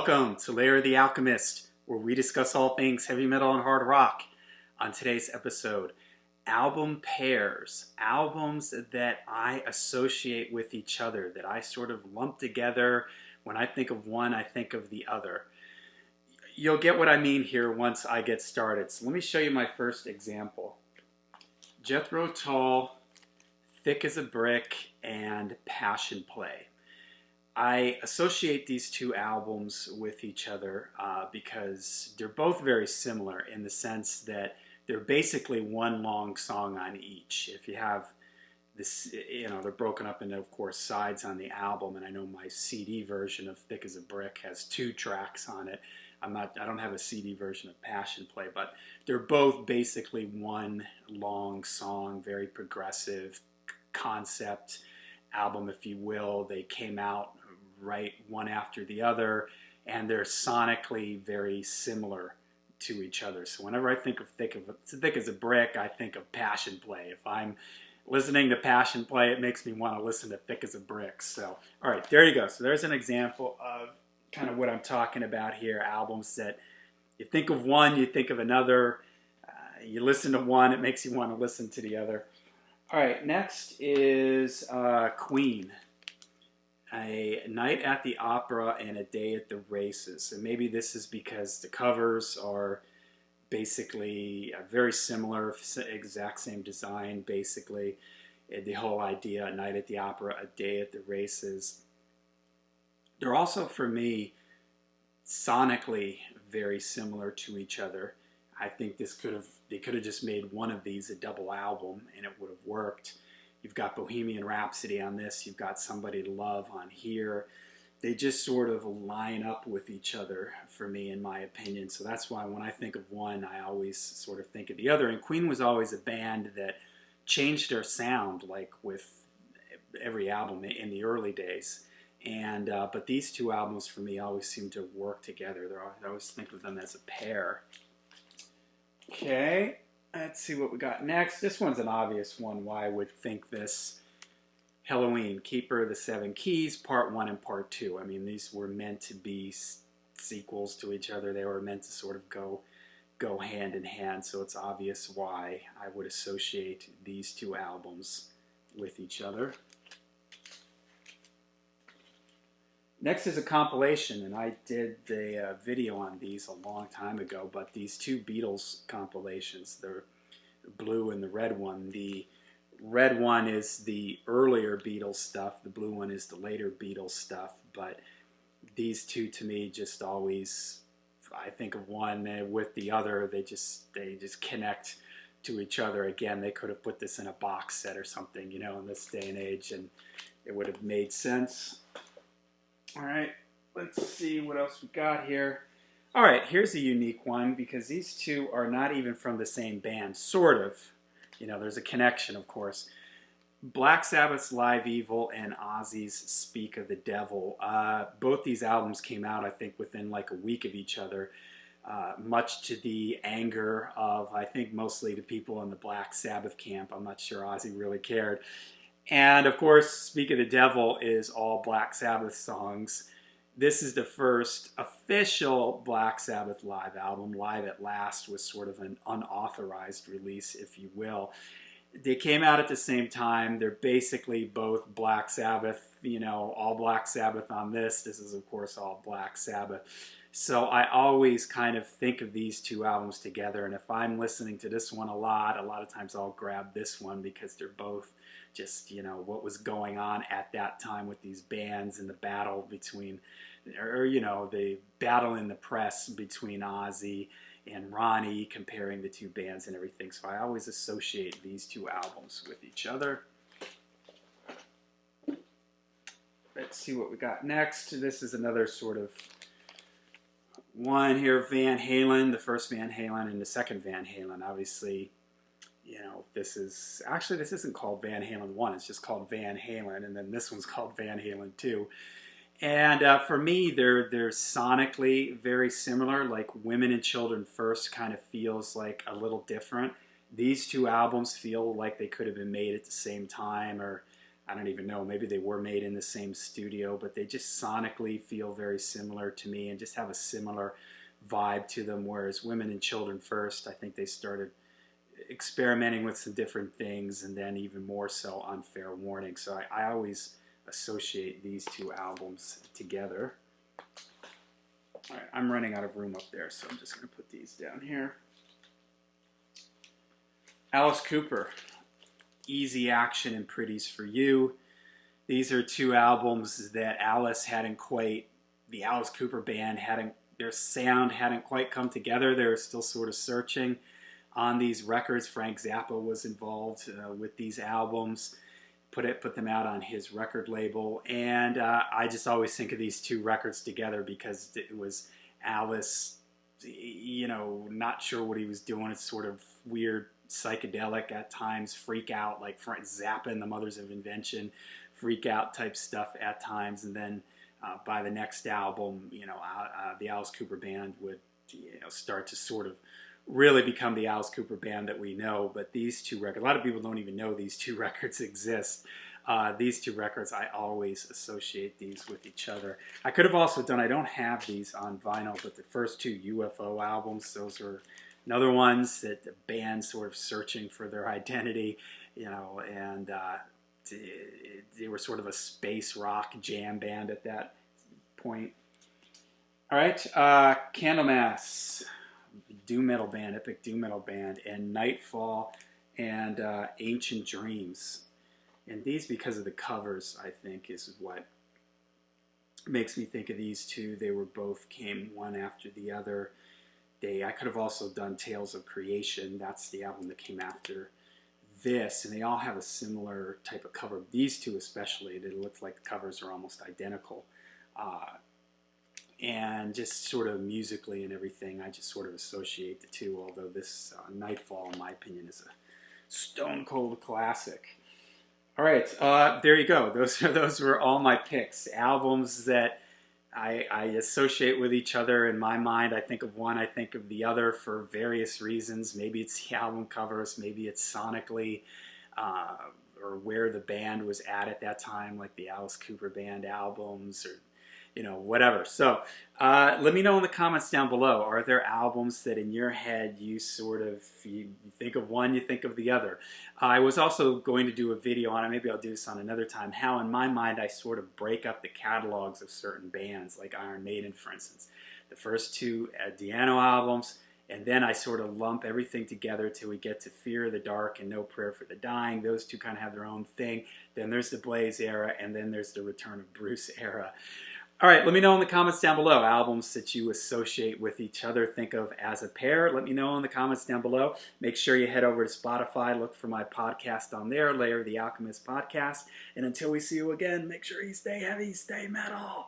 Welcome to Lair the Alchemist, where we discuss all things heavy metal and hard rock. On today's episode, album pairs, albums that I associate with each other, that I sort of lump together. When I think of one, I think of the other. You'll get what I mean here once I get started. So let me show you my first example. Jethro Tall, Thick as a Brick, and Passion Play. I associate these two albums with each other because they're both very similar in the sense that they're basically one long song on each. If you have this, they're broken up into, of course, sides on the album, and I know my CD version of Thick as a Brick has 2 tracks on it. I don't have a CD version of Passion Play, but they're both basically one long song, very progressive concept album, if you will. They came out right one after the other, and they're sonically very similar to each other. So whenever I think of Thick as a Brick, I think of Passion Play. If I'm listening to Passion Play, it makes me want to listen to Thick as a Brick. So, all right, there you go. So there's an example of kind of what I'm talking about here. Albums that you think of one, you think of another. You listen to one, it makes you want to listen to the other. All right, next is Queen. A Night at the Opera and A Day at the Races. And maybe this is because the covers are basically very similar, exact same design, basically. The whole idea, A Night at the Opera, A Day at the Races. They're also, for me, sonically very similar to each other. I think they could have just made one of these a double album and it would have worked. You've got Bohemian Rhapsody on this. You've got Somebody to Love on here. They just sort of line up with each other for me, in my opinion. So that's why when I think of one, I always sort of think of the other. And Queen was always a band that changed their sound, like with every album in the early days. And but these two albums for me always seem to work together. I always think of them as a pair. Okay. Let's see what we got next. This one's an obvious one, why I would think this. Halloween, Keeper of the Seven Keys, Part 1 and Part 2. I mean, these were meant to be sequels to each other. They were meant to sort of go hand in hand, so it's obvious why I would associate these two albums with each other. Next is a compilation, and I did a video on these a long time ago, but these two Beatles compilations, the blue and the red one. The red one is the earlier Beatles stuff, the blue one is the later Beatles stuff, but these two to me just always, I think of one with the other, they just connect to each other. Again, they could have put this in a box set or something, in this day and age, and it would have made sense. All right, let's see what else we got here. All right, here's a unique one because these two are not even from the same band, sort of. There's a connection, of course. Black Sabbath's Live Evil and Ozzy's Speak of the Devil. Both these albums came out, I think, within like a week of each other, much to the anger of, I think, mostly the people in the Black Sabbath camp. I'm not sure Ozzy really cared. And, of course, Speak of the Devil is all Black Sabbath songs. This is the first official Black Sabbath live album. Live at Last was sort of an unauthorized release, if you will. They came out at the same time. They're basically both Black Sabbath, all Black Sabbath on this. This is, of course, all Black Sabbath. So I always kind of think of these two albums together. And if I'm listening to this one a lot of times I'll grab this one because they're both just, what was going on at that time with these bands and the battle between, the battle in the press between Ozzy and Ronnie, comparing the two bands and everything. So I always associate these two albums with each other. Let's see what we got next. This is another sort of one here, Van Halen, the first Van Halen and the second Van Halen. Obviously, this isn't called Van Halen 1, it's just called Van Halen, and then this one's called Van Halen 2. And for me, they're sonically very similar. Like Women and Children First kind of feels like a little different. These two albums feel like they could have been made at the same time, or I don't even know, maybe they were made in the same studio, but they just sonically feel very similar to me and just have a similar vibe to them. Whereas Women and Children First, I think they started experimenting with some different things, and then even more so on Fair Warning. So I always associate these two albums together. All right, I'm running out of room up there, so I'm just going to put these down here. Alice Cooper, Easy Action and Pretty's for You. These are two albums that Alice hadn't quite, the Alice Cooper band hadn't, their sound hadn't quite come together. They were still sort of searching on these records. Frank Zappa was involved with these albums, put them out on his record label, and I just always think of these two records together because it was Alice, you know, not sure what he was doing. It's sort of weird, psychedelic at times, freak out, like Frank Zappa and the Mothers of Invention, freak out type stuff at times, and then by the next album, you know, the Alice Cooper band would, you know, start to sort of really become the Alice Cooper band that we know. But these two records, a lot of people don't even know these two records exist. These two records, I always associate these with each other. I could have also done, I don't have these on vinyl, but the first two UFO albums, those were another ones that the band sort of searching for their identity, you know, and they were sort of a space rock jam band at that point. All right, Candlemass, doom metal band, epic doom metal band, and Nightfall and Ancient Dreams. And these, because of the covers, I think, is what makes me think of these two. They were both came one after the other. I could have also done Tales of Creation. That's the album that came after this, and they all have a similar type of cover. These two especially, it looks like the covers are almost identical. And just sort of musically and everything, I just sort of associate the two, although this Nightfall, in my opinion, is a stone cold classic. All right, there you go. Those were all my picks. Albums that I associate with each other in my mind. I think of one, I think of the other for various reasons. Maybe it's the album covers, maybe it's sonically, or where the band was at that time, like the Alice Cooper band albums, or you know, whatever. So let me know in the comments down below. Are there albums that in your head you sort of, you think of one, you think of the other? I was also going to do a video on it, maybe I'll do this on another time, how in my mind I sort of break up the catalogs of certain bands, like Iron Maiden, for instance. The first two Diano albums, and then I sort of lump everything together till we get to Fear of the Dark and No Prayer for the Dying. Those two kind of have their own thing. Then there's the Blaze era, and then there's the Return of Bruce era. All right, let me know in the comments down below albums that you associate with each other, think of as a pair. Let me know in the comments down below. Make sure you head over to Spotify, look for my podcast on there, Lair, the Alchemist podcast. And until we see you again, make sure you stay heavy, stay metal.